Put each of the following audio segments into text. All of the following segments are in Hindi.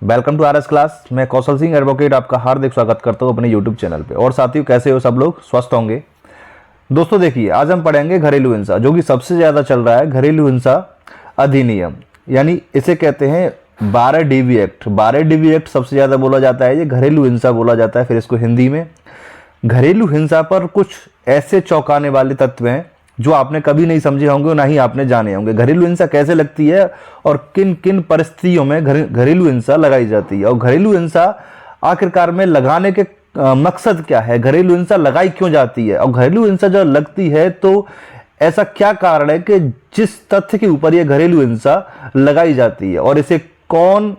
Welcome to RS class. मैं कौशल सिंह एडवोकेट आपका हार्दिक स्वागत करता हूँ अपने यूट्यूब चैनल पे। और साथियों, कैसे हो सब लोग? स्वस्थ होंगे। दोस्तों देखिए, आज हम पढ़ेंगे घरेलू हिंसा, जो कि सबसे ज़्यादा चल रहा है। घरेलू हिंसा अधिनियम, यानी इसे कहते हैं 12 DV एक्ट। 12 DV एक्ट सबसे ज़्यादा बोला जाता है, ये घरेलू हिंसा बोला जाता है। फिर इसको हिंदी में घरेलू हिंसा पर कुछ ऐसे चौंकाने वाले तत्व हैं जो आपने कभी नहीं समझे होंगे और ना ही आपने जाने होंगे। घरेलू हिंसा कैसे लगती है और किन किन परिस्थितियों में घरेलू हिंसा लगाई जाती है, और घरेलू हिंसा आखिरकार में लगाने के मकसद क्या है, घरेलू हिंसा लगाई क्यों जाती है, और घरेलू हिंसा जब लगती है तो ऐसा क्या कारण है कि जिस तथ्य के ऊपर यह घरेलू हिंसा लगाई जाती है, और इसे कौन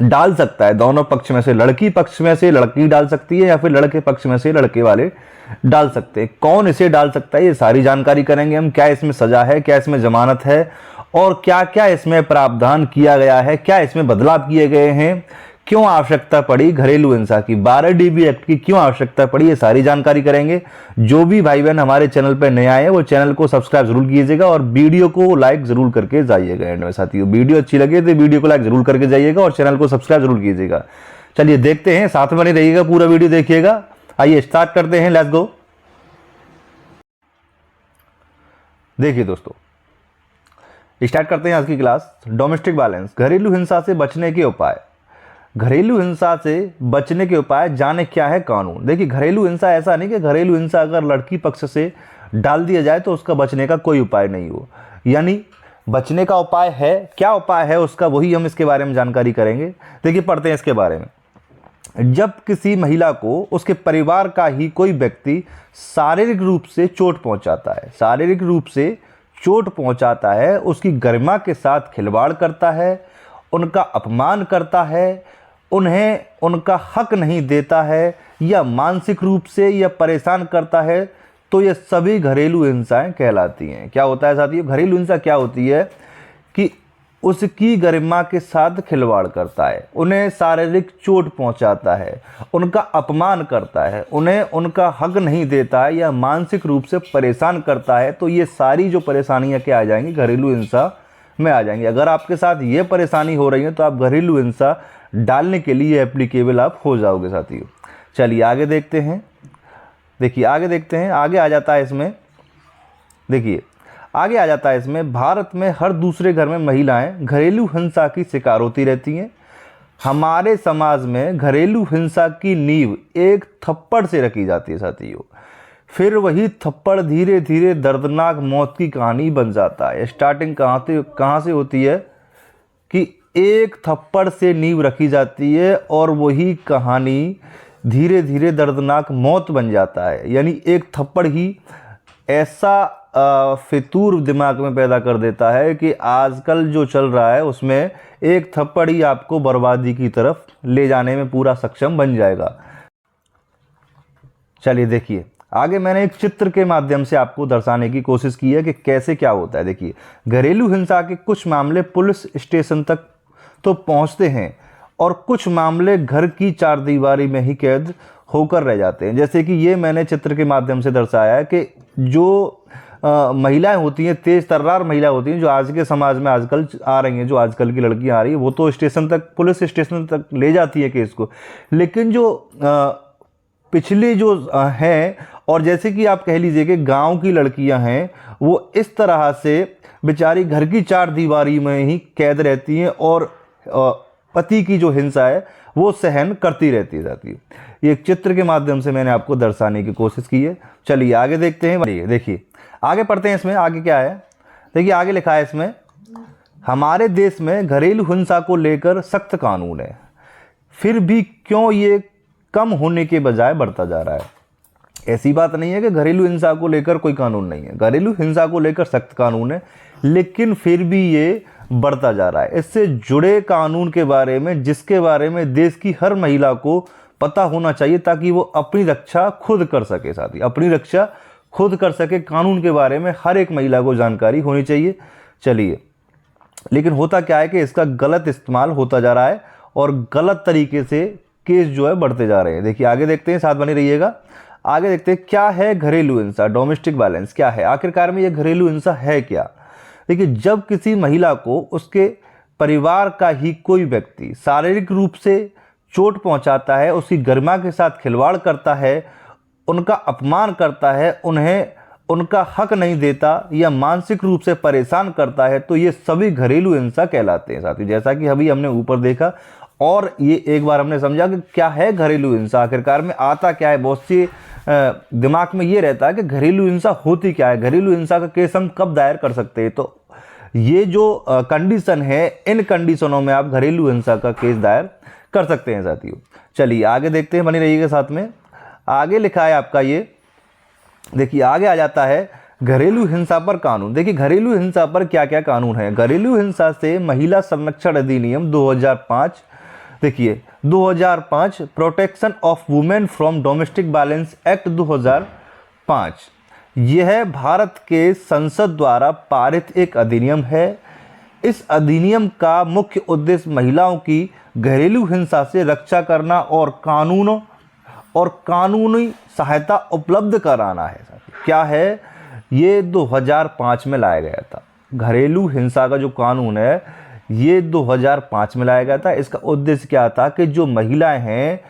डाल सकता है। दोनों पक्ष में से, लड़की पक्ष में से लड़की डाल सकती है या फिर लड़के पक्ष में से लड़के वाले डाल सकते हैं। कौन इसे डाल सकता है, ये सारी जानकारी करेंगे हम। क्या इसमें सजा है, क्या इसमें जमानत है, और क्या क्या इसमें प्रावधान किया गया है, क्या इसमें बदलाव किए गए हैं, क्यों आवश्यकता पड़ी घरेलू हिंसा की, 12 DV एक्ट की क्यों आवश्यकता पड़ी, ये सारी जानकारी करेंगे। जो भी भाई बहन हमारे चैनल पर नए आए हैं वो चैनल को सब्सक्राइब जरूर कीजिएगा और वीडियो को लाइक जरूर करके जाइएगा। एंड में साथियों, वीडियो अच्छी लगे तो वीडियो को लाइक जरूर करके जाइएगा और चैनल को सब्सक्राइब जरूर कीजिएगा। चलिए देखते हैं, साथ में बने रहिएगा, पूरा वीडियो देखिएगा। आइए स्टार्ट करते हैं, लेट्स गो। देखिए दोस्तों, स्टार्ट करते हैं आज की क्लास। डोमेस्टिक वायलेंस, घरेलू हिंसा से बचने के उपाय। घरेलू हिंसा से बचने के उपाय जाने क्या है कानून। देखिए, घरेलू हिंसा ऐसा नहीं कि घरेलू हिंसा अगर लड़की पक्ष से डाल दिया जाए तो उसका बचने का कोई उपाय नहीं हो, यानी बचने का उपाय है। क्या उपाय है उसका, वही हम इसके बारे में जानकारी करेंगे। देखिए, पढ़ते हैं इसके बारे में। जब किसी महिला को उसके परिवार का ही कोई व्यक्ति शारीरिक रूप से चोट पहुंचाता है, शारीरिक रूप से चोट पहुंचाता है, उसकी गरिमा के साथ खिलवाड़ करता है, उनका अपमान करता है, उन्हें उनका हक नहीं देता है, या मानसिक रूप से या परेशान करता है, तो ये सभी घरेलू हिंसाएं कहलाती हैं। क्या होता है साथियों, घरेलू हिंसा क्या होती है कि उसकी गरिमा के साथ खिलवाड़ करता है, उन्हें शारीरिक चोट पहुंचाता है, उनका अपमान करता है, उन्हें उनका हक नहीं देता है, या मानसिक रूप से परेशान करता है। तो ये सारी जो परेशानियां क्या आ जाएंगी, घरेलू हिंसा में आ जाएंगी। अगर आपके साथ ये परेशानी हो रही है तो आप घरेलू हिंसा डालने के लिए एप्लीकेबल आप हो जाओगे साथियों। चलिए आगे देखते हैं। देखिए आगे देखते हैं, आगे आ जाता है इसमें। देखिए आगे आ जाता है इसमें, भारत में हर दूसरे घर में महिलाएं घरेलू हिंसा की शिकार होती रहती हैं। हमारे समाज में घरेलू हिंसा की नींव एक थप्पड़ से रखी जाती है साथियों। फिर वही थप्पड़ धीरे धीरे दर्दनाक मौत की कहानी बन जाता है। स्टार्टिंग कहाँ से होती है कि एक थप्पड़ से नींव रखी जाती है और वही कहानी धीरे धीरे दर्दनाक मौत बन जाता है। यानी एक थप्पड़ ही ऐसा फितूर दिमाग में पैदा कर देता है कि आजकल जो चल रहा है उसमें एक थप्पड़ ही आपको बर्बादी की तरफ ले जाने में पूरा सक्षम बन जाएगा। चलिए देखिए, आगे मैंने एक चित्र के माध्यम से आपको दर्शाने की कोशिश की है कि कैसे क्या होता है। देखिए, घरेलू हिंसा के कुछ मामले पुलिस स्टेशन तक तो पहुंचते हैं और कुछ मामले घर की चारदीवारी में ही कैद होकर रह जाते हैं। जैसे कि ये मैंने चित्र के माध्यम से दर्शाया है कि जो महिलाएं होती हैं, तेज तर्रार महिला होती हैं, जो आज के समाज में आजकल आ रही हैं, जो आजकल की लड़कियां आ रही हैं, वो तो स्टेशन तक, पुलिस स्टेशन तक ले जाती है केस को। लेकिन जो पिछले जो हैं, और जैसे कि आप कह लीजिए कि गांव की लड़कियां हैं, वो इस तरह से बेचारी घर की चार दीवारी में ही कैद रहती हैं और पति की जो हिंसा है वो सहन करती रहती है। ये एक चित्र के माध्यम से मैंने आपको दर्शाने की कोशिश की है। चलिए आगे देखते हैं। देखिए आगे पढ़ते हैं, इसमें आगे क्या है। देखिए आगे लिखा है इसमें, हमारे देश में घरेलू हिंसा को लेकर सख्त कानून है, फिर भी क्यों ये कम होने के बजाय बढ़ता जा रहा है। ऐसी बात नहीं है कि घरेलू हिंसा को लेकर कोई कानून नहीं है, घरेलू हिंसा को लेकर सख्त कानून है, लेकिन फिर भी ये बढ़ता जा रहा है। इससे जुड़े कानून के बारे में, जिसके बारे में देश की हर महिला को पता होना चाहिए, ताकि वो अपनी रक्षा खुद कर सके। साथी, अपनी रक्षा खुद कर सके, कानून के बारे में हर एक महिला को जानकारी होनी चाहिए। चलिए, लेकिन होता क्या है कि इसका गलत इस्तेमाल होता जा रहा है और गलत तरीके से केस जो है बढ़ते जा रहे हैं। देखिए आगे देखते हैं, साथ बने रहिएगा। आगे देखते हैं क्या है घरेलू हिंसा, डोमेस्टिक वायलेंस क्या है, आखिरकार में ये घरेलू हिंसा है क्या। देखिए, जब किसी महिला को उसके परिवार का ही कोई व्यक्ति शारीरिक रूप से चोट पहुंचाता है, उसकी गरिमा के साथ खिलवाड़ करता है, उनका अपमान करता है, उन्हें उनका हक नहीं देता या मानसिक रूप से परेशान करता है, तो ये सभी घरेलू हिंसा कहलाते हैं साथियों। जैसा कि अभी हमने ऊपर देखा और ये एक बार हमने समझा कि क्या है घरेलू हिंसा, आखिरकार में आता क्या है। बहुत सी दिमाग में ये रहता है कि घरेलू हिंसा होती क्या है, घरेलू हिंसा का केस हम कब दायर कर सकते हैं। तो ये जो कंडीशन है, इन कंडीशनों में आप घरेलू हिंसा का केस दायर कर सकते हैं साथियों। चलिए आगे देखते हैं, बनी रहिएगा साथ में। आगे लिखा है आपका ये देखिए, आगे आ जाता है घरेलू हिंसा पर कानून। देखिए घरेलू हिंसा पर क्या क्या कानून है। घरेलू हिंसा से महिला संरक्षण अधिनियम 2005, देखिए 2005, protection of women from domestic violence act 2005, यह भारत के संसद द्वारा पारित एक अधिनियम है। इस अधिनियम का मुख्य उद्देश्य महिलाओं की घरेलू हिंसा से रक्षा करना और कानूनी सहायता उपलब्ध कराना है। क्या है ये 2005 में लाया गया था। घरेलू हिंसा का जो कानून है ये 2005 में लाया गया था। इसका उद्देश्य क्या था कि जो महिलाएं हैं,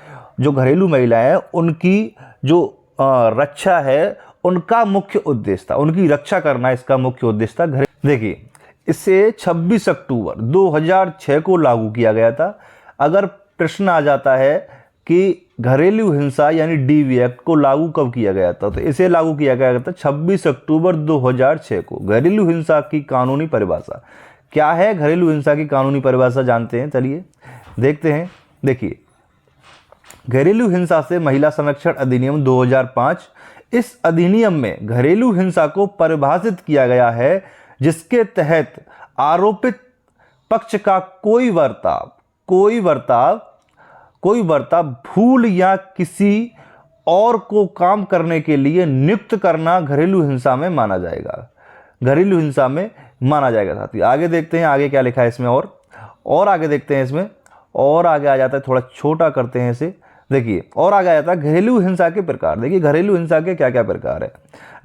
जो घरेलू महिलाएं हैं, उनकी जो रक्षा है, उनका मुख्य उद्देश्य था, उनकी रक्षा करना इसका मुख्य उद्देश्य था। देखिए इसे 26 अक्टूबर 2006 को लागू किया गया था। अगर प्रश्न आ जाता है कि घरेलू हिंसा यानी डीवी एक्ट को लागू कब किया गया था, तो इसे लागू किया गया था 26 अक्टूबर 2006 को। घरेलू हिंसा की कानूनी परिभाषा क्या है, घरेलू हिंसा की कानूनी परिभाषा जानते हैं, चलिए देखते हैं। देखिए घरेलू हिंसा से महिला संरक्षण अधिनियम 2005, इस अधिनियम में घरेलू हिंसा को परिभाषित किया गया है जिसके तहत आरोपित पक्ष का कोई बर्ताव भूल या किसी और को काम करने के लिए नियुक्त करना घरेलू हिंसा में माना जाएगा, घरेलू हिंसा में माना जाएगा साथियों। आगे देखते हैं आगे क्या लिखा है इसमें, और आगे देखते हैं इसमें, और आगे आ जाता है, थोड़ा छोटा करते हैं इसे। देखिए और आगे आ जाता है घरेलू हिंसा के प्रकार। देखिए घरेलू हिंसा के क्या क्या प्रकार है।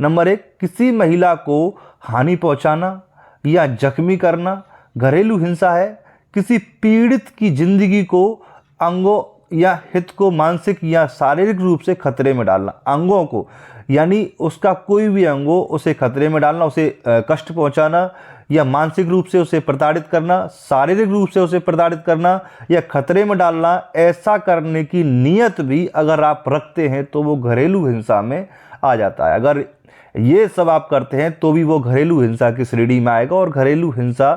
नंबर 1, किसी महिला को हानि पहुंचाना या जख्मी करना घरेलू हिंसा है। किसी पीड़ित की जिंदगी को, अंगों या हित को मानसिक या शारीरिक रूप से खतरे में डालना, अंगों को यानी उसका कोई भी अंगों उसे खतरे में डालना, उसे कष्ट पहुंचाना या मानसिक रूप से उसे प्रताड़ित करना, शारीरिक रूप से उसे प्रताड़ित करना या खतरे में डालना, ऐसा करने की नीयत भी अगर आप रखते हैं तो वो घरेलू हिंसा में आ जाता है। अगर ये सब आप करते हैं तो भी वो घरेलू हिंसा की श्रेणी में आएगा और घरेलू हिंसा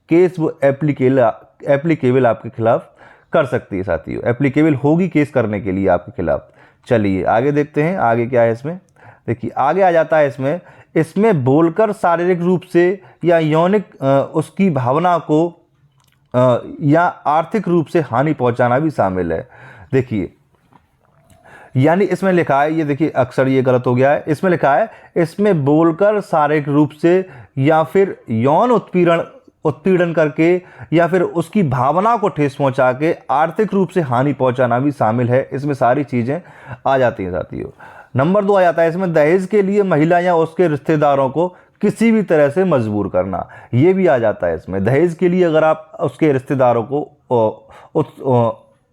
केस वो एप्लीकेबल आपके खिलाफ कर सकती है साथियों, एप्लीकेबल होगी केस करने के लिए आपके खिलाफ। चलिए आगे देखते हैं आगे क्या है इसमें। देखिए आगे आ जाता है इसमें बोलकर शारीरिक रूप से या यौनिक उसकी भावना को या आर्थिक रूप से हानि पहुंचाना भी शामिल है। देखिए यानी इसमें लिखा है, ये देखिए अक्सर ये गलत हो गया है, इसमें लिखा है इसमें बोलकर शारीरिक रूप से या फिर यौन उत्पीड़न करके या फिर उसकी भावना को ठेस पहुंचा के आर्थिक रूप से हानि पहुंचाना भी शामिल है। इसमें सारी चीज़ें आ जाती हैं साथियों। नंबर 2 आ जाता है इसमें दहेज के लिए महिला या उसके रिश्तेदारों को किसी भी तरह से मजबूर करना, ये भी आ जाता है इसमें। दहेज के लिए अगर आप उसके रिश्तेदारों को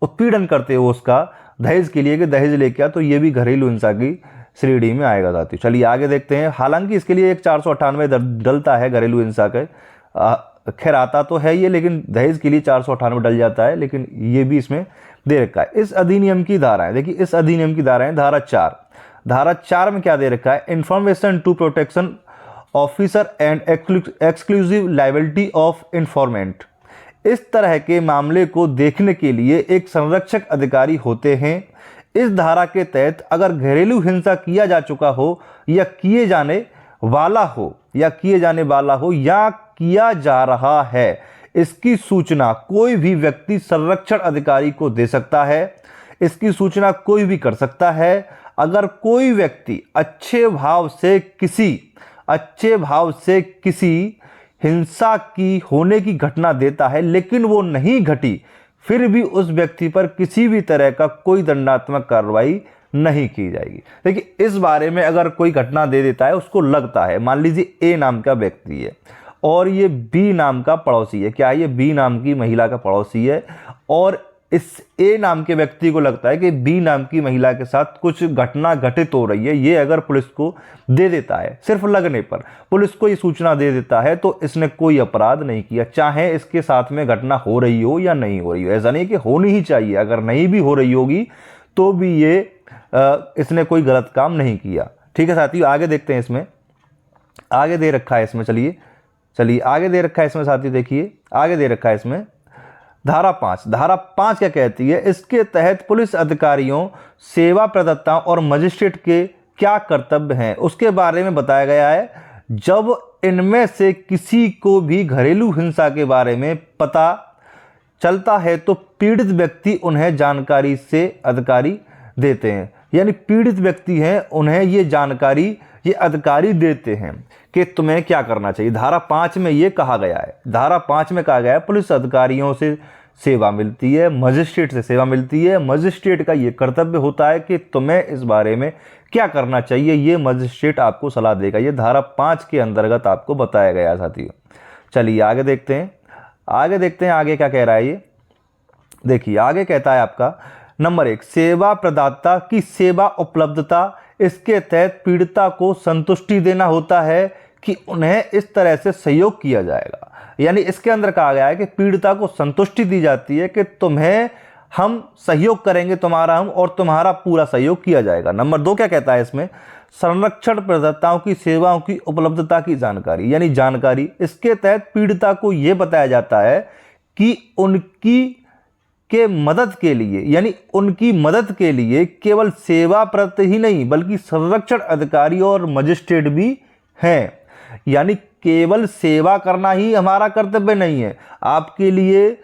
उत्पीड़न करते हो उसका दहेज के लिए कि दहेज लेके आ, तो ये भी घरेलू हिंसा की श्रेणी में आएगा साथियों। चलिए आगे देखते हैं। हालांकि इसके लिए एक 498 डलता है घरेलू हिंसा के, खैर आता तो है ये, लेकिन दहेज के लिए 498 डल जाता है, लेकिन ये भी इसमें दे रखा है। इस अधिनियम की धाराएं देखिए, इस अधिनियम की धाराएं, धारा 4 में क्या दे रखा है, information to protection officer and exclusive liability of informant. इस तरह के मामले को देखने के लिए एक संरक्षक अधिकारी होते हैं। इस धारा के तहत अगर घरेलू हिंसा किया जा चुका हो या किए जाने वाला हो या किया जा रहा है, इसकी सूचना कोई भी व्यक्ति संरक्षण अधिकारी को दे सकता है। इसकी सूचना कोई भी कर सकता है। अगर कोई व्यक्ति अच्छे भाव से किसी हिंसा की होने की घटना देता है लेकिन वो नहीं घटी, फिर भी उस व्यक्ति पर किसी भी तरह का कोई दंडात्मक कार्रवाई नहीं की जाएगी। देखिए इस बारे में अगर कोई घटना दे देता है, उसको लगता है, मान लीजिए ए नाम का व्यक्ति है और ये बी नाम का पड़ोसी है। क्या है ये? बी नाम की महिला का पड़ोसी है और इस ए नाम के व्यक्ति को लगता है कि बी नाम की महिला के साथ कुछ घटना घटित हो रही है। ये अगर पुलिस को दे देता है, सिर्फ लगने पर पुलिस को ये सूचना दे देता है, तो इसने कोई अपराध नहीं किया, चाहे इसके साथ में घटना हो रही हो या नहीं हो रही हो। ऐसा नहीं कि होनी ही चाहिए, अगर नहीं भी हो रही होगी तो भी ये इसने कोई गलत काम नहीं किया। ठीक है साथियों, आगे देखते हैं। इसमें आगे दे रखा है इसमें, चलिए आगे दे रखा है इसमें साथियों, देखिए आगे दे रखा है इसमें धारा 5। धारा 5 क्या कहती है? इसके तहत पुलिस अधिकारियों, सेवा प्रदाताओं और मजिस्ट्रेट के क्या कर्तव्य हैं उसके बारे में बताया गया है। जब इनमें से किसी को भी घरेलू हिंसा के बारे में पता चलता है तो पीड़ित व्यक्ति उन्हें जानकारी से अधिकारी देते हैं। यानी पीड़ित व्यक्ति हैं, उन्हें ये जानकारी ये अधिकारी देते हैं कि तुम्हें क्या करना चाहिए। धारा 5 में ये कहा गया है, धारा 5 में कहा गया है पुलिस अधिकारियों से सेवा मिलती है, मजिस्ट्रेट से सेवा मिलती है। मजिस्ट्रेट का ये कर्तव्य होता है कि तुम्हें इस बारे में क्या करना चाहिए, ये मजिस्ट्रेट आपको सलाह देगा। ये धारा 5 के अंतर्गत आपको बताया गया है साथियों। चलिए आगे देखते हैं, आगे क्या कह रहा है ये देखिए। आगे कहता है आपका नंबर 1, सेवा प्रदाता की सेवा उपलब्धता। इसके तहत पीड़िता को संतुष्टि देना होता है कि उन्हें इस तरह से सहयोग किया जाएगा। यानी इसके अंदर कहा गया है कि पीड़िता को संतुष्टि दी जाती है कि तुम्हें हम सहयोग करेंगे, तुम्हारा हम और तुम्हारा पूरा सहयोग किया जाएगा। नंबर 2 क्या कहता है इसमें? संरक्षण प्रदाताओं की सेवाओं की उपलब्धता की जानकारी, यानी जानकारी। इसके तहत पीड़िता को यह बताया जाता है कि उनकी के मदद के लिए, यानी उनकी मदद के लिए केवल सेवा प्रत ही नहीं बल्कि संरक्षण अधिकारी और मजिस्ट्रेट भी हैं। यानी केवल सेवा करना ही हमारा कर्तव्य नहीं है, आपके लिए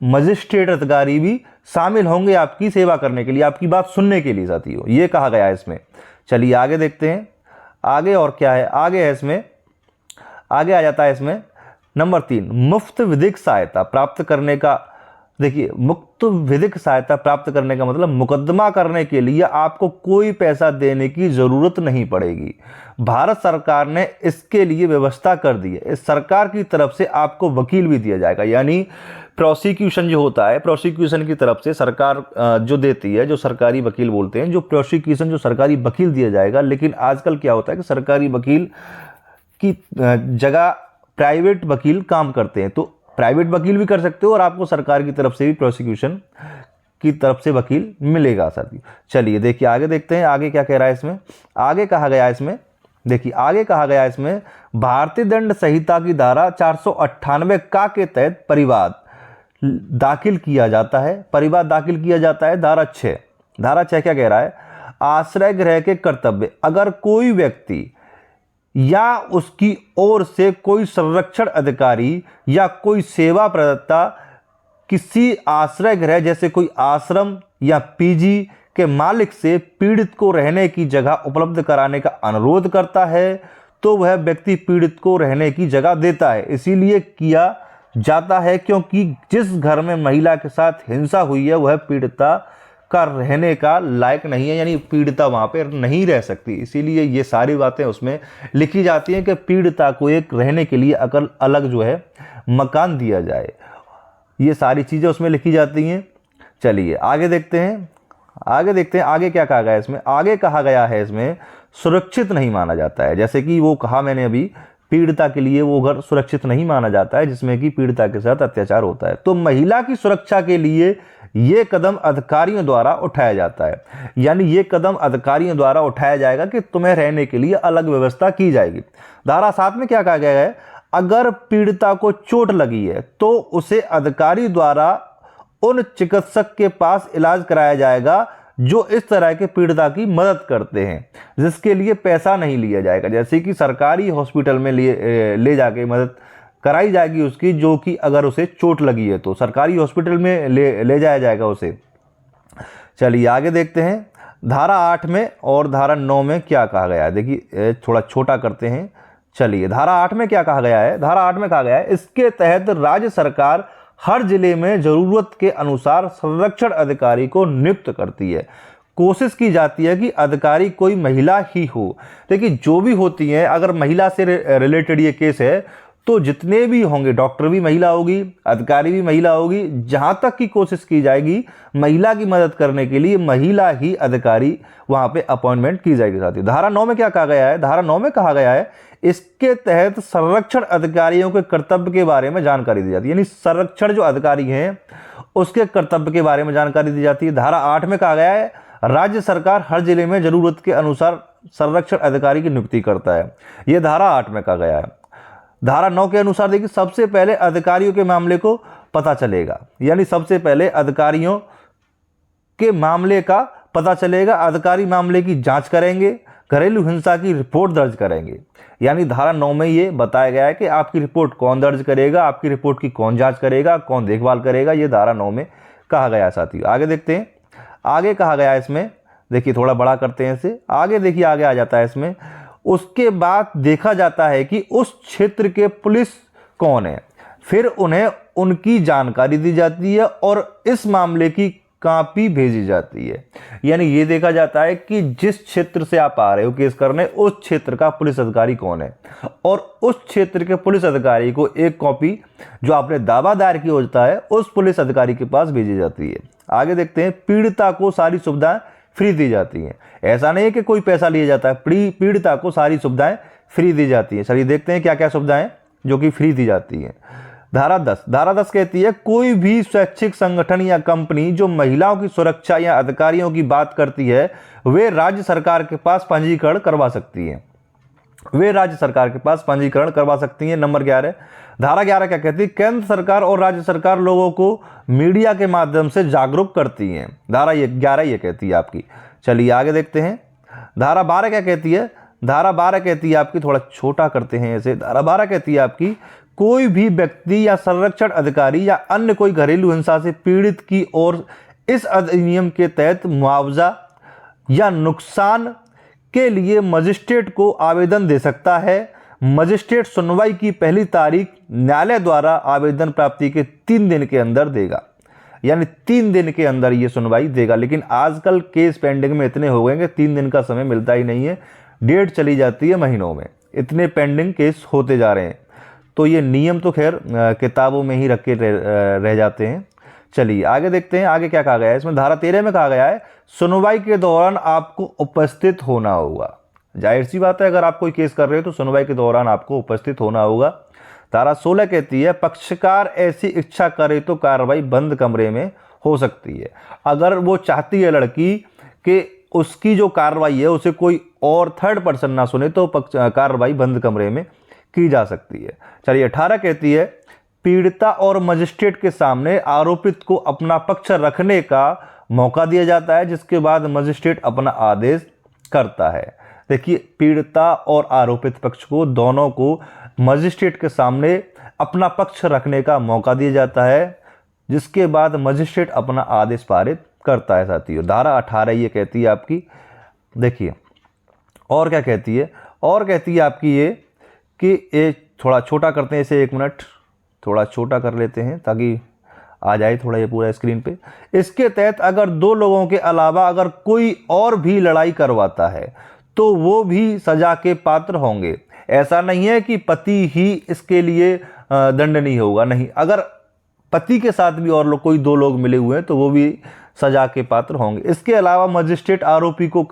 मजिस्ट्रेट अधिकारी भी शामिल होंगे आपकी सेवा करने के लिए, आपकी बात सुनने के लिए साथियों, ये कहा गया है इसमें। चलिए आगे देखते हैं, आगे और क्या है। आगे है इसमें, आगे आ जाता है इसमें नंबर 3, मुफ्त विधिक सहायता प्राप्त करने का। देखिए, मुफ्त विधिक सहायता प्राप्त करने का मतलब मुकदमा करने के लिए आपको कोई पैसा देने की जरूरत नहीं पड़ेगी। भारत सरकार ने इसके लिए व्यवस्था कर दी है। इस सरकार की तरफ से आपको वकील भी दिया जाएगा। यानी प्रोसिक्यूशन जो होता है, प्रोसिक्यूशन की तरफ से सरकार जो देती है, जो सरकारी वकील बोलते हैं, जो प्रोसिक्यूशन जो सरकारी वकील दिया जाएगा। लेकिन आजकल क्या होता है कि सरकारी वकील की जगह प्राइवेट वकील काम करते हैं, तो प्राइवेट वकील भी कर सकते हो और आपको सरकार की तरफ से भी प्रोसिक्यूशन की तरफ से वकील मिलेगा साथी। चलिए देखिए आगे देखते हैं, आगे क्या कह रहा है इसमें। आगे कहा गया है इसमें, देखिए आगे कहा गया है इसमें, भारतीय दंड संहिता की धारा 498 का के तहत परिवाद दाखिल किया जाता है। परिवाद दाखिल किया जाता है। धारा 6 क्या कह रहा है? आश्रय गृह के कर्तव्य। अगर कोई व्यक्ति या उसकी ओर से कोई संरक्षण अधिकारी या कोई सेवा प्रदाता किसी आश्रय गृह जैसे कोई आश्रम या पीजी के मालिक से पीड़ित को रहने की जगह उपलब्ध कराने का अनुरोध करता है तो वह व्यक्ति पीड़ित को रहने की जगह देता है। इसीलिए किया जाता है क्योंकि जिस घर में महिला के साथ हिंसा हुई है वह पीड़िता का रहने का लायक नहीं है, यानी पीड़िता वहां पर नहीं रह सकती। इसीलिए ये सारी बातें उसमें लिखी जाती हैं कि पीड़िता को एक रहने के लिए अगर अलग जो है मकान दिया जाए। ये सारी चीज़ें उसमें लिखी जाती हैं। चलिए आगे देखते हैं, आगे क्या कहा गया है इसमें। आगे कहा गया है इसमें सुरक्षित नहीं माना जाता है। जैसे कि वो कहा मैंने अभी, पीड़िता के लिए वो घर सुरक्षित नहीं माना जाता है जिसमें कि पीड़िता के साथ अत्याचार होता है। तो महिला की सुरक्षा के लिए ये कदम अधिकारियों द्वारा उठाया जाता है। यानी ये कदम अधिकारियों द्वारा उठाया जाएगा कि तुम्हें रहने के लिए अलग व्यवस्था की जाएगी। धारा 7 में क्या कहा गया है? अगर पीड़िता को चोट लगी है तो उसे अधिकारी द्वारा उन चिकित्सक के पास इलाज कराया जाएगा जो इस तरह के पीड़िता की मदद करते हैं, जिसके लिए पैसा नहीं लिया जाएगा। जैसे कि सरकारी हॉस्पिटल में ले जाके मदद कराई जाएगी उसकी, जो कि अगर उसे चोट लगी है तो सरकारी हॉस्पिटल में ले जाया जाएगा उसे। चलिए आगे देखते हैं, धारा 8 में और धारा 9 में क्या कहा गया है। देखिए थोड़ा छोटा करते हैं। चलिए धारा 8 में क्या कहा गया है? धारा 8 में कहा गया है, इसके तहत राज्य सरकार हर जिले में जरूरत के अनुसार संरक्षण अधिकारी को नियुक्त करती है। कोशिश की जाती है कि अधिकारी कोई महिला ही हो। देखिए जो भी होती है, अगर महिला से रिलेटेड ये केस है तो जितने भी होंगे, डॉक्टर भी महिला होगी, अधिकारी भी महिला होगी, जहां तक की कोशिश की जाएगी महिला की मदद करने के लिए महिला ही अधिकारी वहां पे अपॉइंटमेंट की जाएगी। साथियों धारा 9 में क्या कहा गया है? धारा 9 में कहा गया है इसके तहत संरक्षण अधिकारियों के कर्तव्य के बारे में जानकारी दी जाती है, यानी संरक्षण जो अधिकारी हैं उसके कर्तव्य के बारे में जानकारी दी जाती है। धारा 8 में कहा गया है राज्य सरकार हर जिले में जरूरत के अनुसार संरक्षण अधिकारी की नियुक्ति करता है, यह धारा 8 में कहा गया है। धारा 9 के अनुसार देखिए सबसे पहले अधिकारियों के मामले को पता चलेगा, यानी सबसे पहले अधिकारियों के मामले का पता चलेगा, अधिकारी मामले की जांच करेंगे, घरेलू हिंसा की रिपोर्ट दर्ज करेंगे। यानी धारा 9 में ये बताया गया है कि आपकी रिपोर्ट कौन दर्ज करेगा, आपकी रिपोर्ट की कौन जांच करेगा, कौन देखभाल करेगा, ये धारा 9 में कहा गया है। साथियों आगे देखते हैं, आगे कहा गया है इसमें, देखिए थोड़ा बड़ा करते हैं इसे, आगे देखिए आगे आ जाता है इसमें, उसके बाद देखा जाता है कि उस क्षेत्र के पुलिस कौन है, फिर उन्हें उनकी जानकारी दी जाती है और इस मामले की कॉपी भेजी जाती है। यानी ये देखा जाता है कि जिस क्षेत्र से आप आ रहे हो केस करने, उस क्षेत्र का पुलिस अधिकारी कौन है और उस क्षेत्र के पुलिस अधिकारी को एक कॉपी जो आपने दावा दायर किया होता है उस पुलिस अधिकारी के पास भेजी जाती है। आगे देखते हैं, पीड़िता को सारी सुविधाएं फ्री दी जाती हैं। ऐसा नहीं है कि कोई पैसा लिया जाता है, पीड़िता को सारी सुविधाएं फ्री दी जाती हैं। चलिए देखते हैं क्या क्या सुविधाएं जो कि फ्री दी जाती हैं। धारा 10 कहती है कोई भी स्वैच्छिक संगठन या कंपनी जो महिलाओं की सुरक्षा या अधिकारियों की बात करती है वे राज्य सरकार के पास पंजीकरण करवा सकती है, वे राज्य सरकार के पास पंजीकरण करवा सकती हैं। नंबर 11, धारा 11 क्या कहती है? केंद्र सरकार और राज्य सरकार लोगों को मीडिया के माध्यम से जागरूक करती हैं। धारा 11 ये कहती है आपकी। चलिए आगे देखते हैं, धारा 12 क्या कहती है? धारा 12 कहती है आपकी, थोड़ा छोटा करते हैं इसे, धारा 12 कहती है आपकी कोई भी व्यक्ति या संरक्षण अधिकारी या अन्य कोई घरेलू हिंसा से पीड़ित की ओर इस अधिनियम के तहत मुआवजा या नुकसान के लिए मजिस्ट्रेट को आवेदन दे सकता है। मजिस्ट्रेट सुनवाई की पहली तारीख न्यायालय द्वारा आवेदन प्राप्ति के 3 दिन के अंदर देगा, यानी 3 दिन के अंदर ये सुनवाई देगा। लेकिन आजकल केस पेंडिंग में इतने हो गए कि 3 दिन का समय मिलता ही नहीं है, डेट चली जाती है महीनों में, इतने पेंडिंग केस होते जा रहे हैं। तो ये नियम तो खैर किताबों में ही रख के रह जाते हैं। चलिए आगे देखते हैं, आगे क्या कहा गया है इसमें। धारा 13 में कहा गया है सुनवाई के दौरान आपको उपस्थित होना होगा। जाहिर सी बात है, अगर आप कोई केस कर रहे हो तो सुनवाई के दौरान आपको उपस्थित होना होगा। धारा 16 कहती है पक्षकार ऐसी इच्छा करे तो कार्रवाई बंद कमरे में हो सकती है। अगर वो चाहती है लड़की कि उसकी जो कार्रवाई है उसे कोई और थर्ड पर्सन ना सुने तो कार्रवाई बंद कमरे में की जा सकती है। चलिए 18 कहती है पीड़िता और मजिस्ट्रेट के सामने आरोपित को अपना पक्ष रखने का मौका दिया जाता है, जिसके बाद मजिस्ट्रेट अपना आदेश करता है। देखिए पीड़िता और आरोपित पक्ष को दोनों को मजिस्ट्रेट के सामने अपना पक्ष रखने का मौका दिया जाता है, जिसके बाद मजिस्ट्रेट अपना आदेश पारित करता है। साथियों धारा 18 ये कहती है आपकी, देखिए और क्या कहती है, और कहती है आपकी ये कि ये थोड़ा छोटा करते हैं इसे, 1 मिनट थोड़ा छोटा कर लेते हैं ताकि आ जाए थोड़ा ये पूरा स्क्रीन पे। इसके तहत अगर 2 लोगों के अलावा अगर कोई और भी लड़ाई करवाता है तो वो भी सजा के पात्र होंगे। ऐसा नहीं है कि पति ही इसके लिए दंडनीय होगा, नहीं, अगर पति के साथ भी और कोई 2 लोग मिले हुए हैं तो वो भी सजा के पात्र होंगे। इसके अलावा मजिस्ट्रेट आरोपी को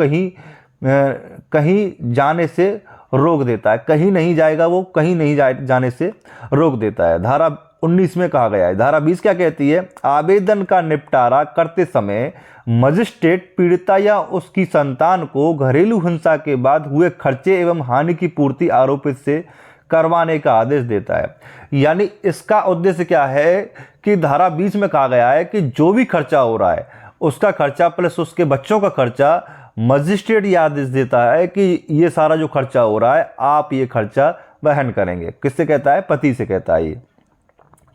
कहीं जाने से रोक देता है, कहीं नहीं जाएगा वो, कहीं नहीं जाने से रोक देता है। धारा 19 में कहा गया है। धारा 20 क्या कहती है? आवेदन का निपटारा करते समय मजिस्ट्रेट पीड़िता या उसकी संतान को घरेलू हिंसा के बाद हुए खर्चे एवं हानि की पूर्ति आरोपित से करवाने का आदेश देता है। यानी इसका उद्देश्य क्या है कि धारा 20 में कहा गया है कि जो भी खर्चा हो रहा है उसका खर्चा प्लस उसके बच्चों का खर्चा मजिस्ट्रेट ये आदेश देता है कि ये सारा जो खर्चा हो रहा है आप ये खर्चा वहन करेंगे। किससे कहता है? पति से कहता है ये।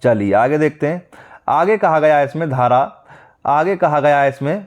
चलिए आगे देखते हैं, आगे कहा गया है इसमें, धारा आगे कहा गया है इसमें,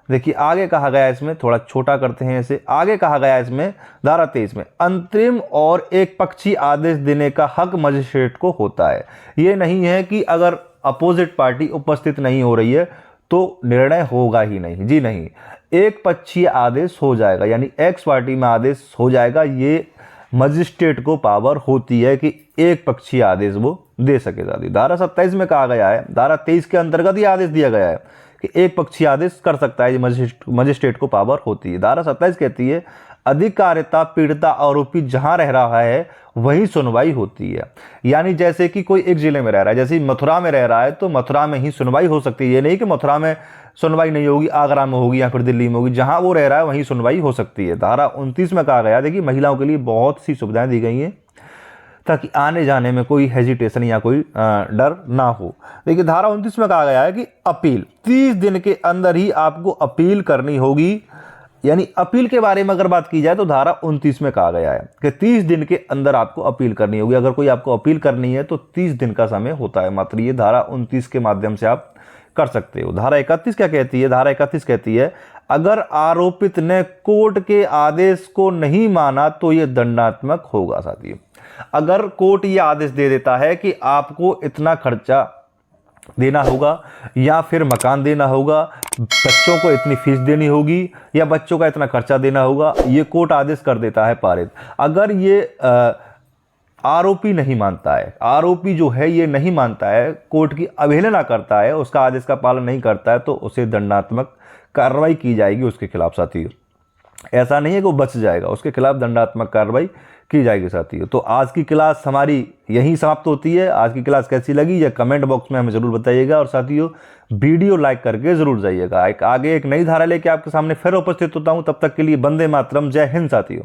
देखिए आगे कहा गया है इसमें, थोड़ा छोटा करते हैं इसे, आगे कहा गया है इसमें धारा 23 में अंतरिम और एक पक्षी आदेश देने का हक मजिस्ट्रेट को होता है। ये नहीं है कि अगर अपोजिट पार्टी उपस्थित नहीं हो रही है तो निर्णय होगा ही नहीं, जी नहीं, एक पक्षीय आदेश हो जाएगा, यानी एक्स पार्टी में आदेश हो जाएगा। ये मजिस्ट्रेट को पावर होती है कि एक पक्षीय आदेश वो दे सके साथियों। धारा 27 में कहा गया है, धारा 23 के अंतर्गत ही आदेश दिया गया है कि एक पक्षीय आदेश कर सकता है, मजिस्ट्रेट को पावर होती है। धारा 27 कहती है अधिकारिता पीड़िता आरोपी जहां रह रहा है वहीं सुनवाई होती है। यानी जैसे कि कोई एक जिले में रह रहा है, जैसे मथुरा में रह रहा है तो मथुरा में ही सुनवाई हो सकती है। ये नहीं कि मथुरा में सुनवाई नहीं होगी, आगरा में होगी या फिर दिल्ली में होगी, जहां वो रह रहा है वहीं सुनवाई हो सकती है। धारा 29 में कहा गया, देखिए महिलाओं के लिए बहुत सी सुविधाएं दी गई हैं ताकि आने जाने में कोई हेजिटेशन या कोई डर ना हो। देखिए धारा 29 में कहा गया है कि अपील 30 दिन के अंदर ही आपको अपील करनी होगी। यानी अपील के बारे में अगर बात की जाए तो धारा 29 में कहा गया है कि 30 दिन के अंदर आपको अपील करनी होगी। अगर कोई आपको अपील करनी है तो 30 दिन का समय होता है मात्र, ये धारा 29 के माध्यम से आप कर सकते हो। धारा 31 क्या कहती है? धारा 31 कहती है अगर आरोपित ने कोर्ट के आदेश को नहीं माना तो यह दंडात्मक होगा साथियों। अगर कोर्ट यह आदेश दे देता है कि आपको इतना खर्चा देना होगा या फिर मकान देना होगा, बच्चों को इतनी फीस देनी होगी या बच्चों का इतना खर्चा देना होगा, ये कोर्ट आदेश कर देता है पारित। अगर ये आरोपी नहीं मानता है, आरोपी जो है ये नहीं मानता है, कोर्ट की अवहेलना करता है, उसका आदेश का पालन नहीं करता है, तो उसे दंडात्मक कार्रवाई की जाएगी उसके खिलाफ साथियों। ऐसा नहीं है कि वो बच जाएगा, उसके खिलाफ दंडात्मक कार्रवाई की जाएगी साथियों। तो आज की क्लास हमारी यहीं समाप्त होती है। आज की क्लास कैसी लगी या कमेंट बॉक्स में हमें ज़रूर बताइएगा और साथियों वीडियो लाइक करके ज़रूर जाइएगा। आगे एक नई धारा लेके आपके सामने फिर उपस्थित होता हूँ, तब तक के लिए वंदे मातरम, जय हिंद साथियों।